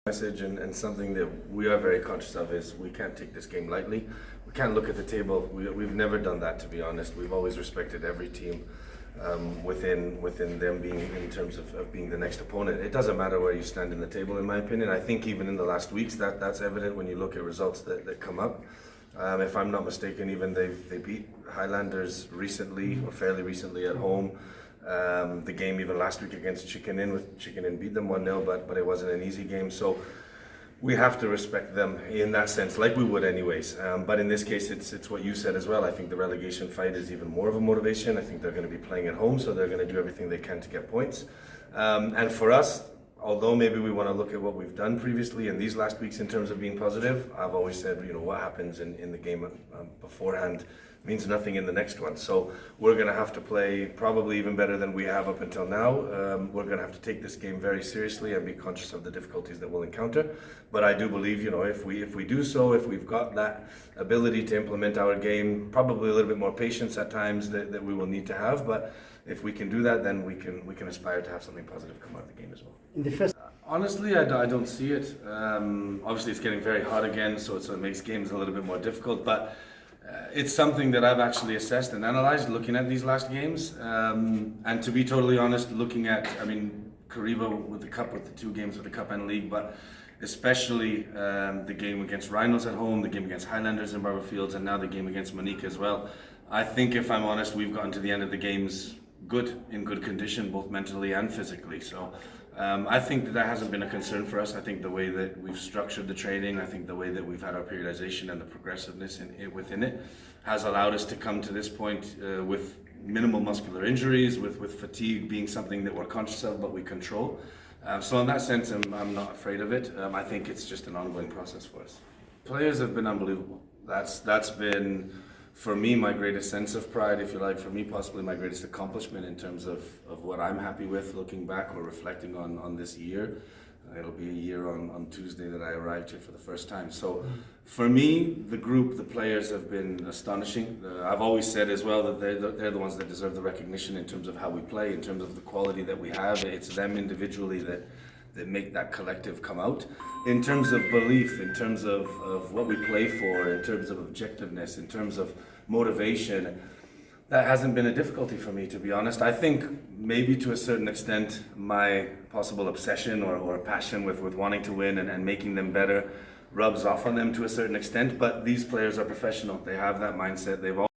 Message and something that we are very conscious of is we can't take this game lightly. We can't look at the table. We've never done that, to be honest. We've always respected every team within them being in terms of being the next opponent. It doesn't matter where you stand in the table, in my opinion. I think even in the last weeks that's evident when you look at results that come up. If I'm not mistaken, even they beat Highlanders recently or fairly recently at home. The game even last week against Chicken Inn beat them 1-0, but it wasn't an easy game. So we have to respect them in that sense, like we would anyways. But in this case, it's what you said as well. I think the relegation fight is even more of a motivation. I think they're going to be playing at home, so they're going to do everything they can to get points. And for us, although maybe we want to look at what we've done previously in these last weeks in terms of being positive, I've always said, what happens in the game beforehand means nothing in the next one. So we're going to have to play probably even better than we have up until now. We're going to have to take this game very seriously and be conscious of the difficulties that we'll encounter. But I do believe, if we do so, if we've got that ability to implement our game, probably a little bit more patience at times that we will need to have. But if we can do that, then we can aspire to have something positive come out of the game as well. In the first, honestly, I don't see it. Obviously, it's getting very hot again, so it makes games a little bit more difficult. But it's something that I've actually assessed and analyzed looking at these last games. And to be totally honest, looking at, Kariba with the Cup, with the two games with the Cup and League, but especially the game against Rhinos at home, the game against Highlanders in Barberfields, and now the game against Monique as well. I think, if I'm honest, we've gotten to the end of the games in good condition, both mentally and physically. So I think that hasn't been a concern for us. I think the way that we've structured the training, I think the way that we've had our periodization and the progressiveness within it has allowed us to come to this point with minimal muscular injuries, with fatigue being something that we're conscious of but we control. So in that sense, I'm not afraid of it. I think it's just an ongoing process for us. Players have been unbelievable. That's been, for me, my greatest sense of pride, if you like, for me possibly my greatest accomplishment in terms of what I'm happy with looking back or reflecting on this year. It'll be a year on Tuesday that I arrived here for the first time. So for me, the group, the players have been astonishing. I've always said as well that they're the ones that deserve the recognition in terms of how we play, in terms of the quality that we have. It's them individually that make that collective come out. In terms of belief, in terms of what we play for, in terms of objectiveness, in terms of motivation, that hasn't been a difficulty for me, to be honest. I think maybe to a certain extent my possible obsession or passion with wanting to win and making them better rubs off on them to a certain extent, but these players are professional. They have that mindset. They've all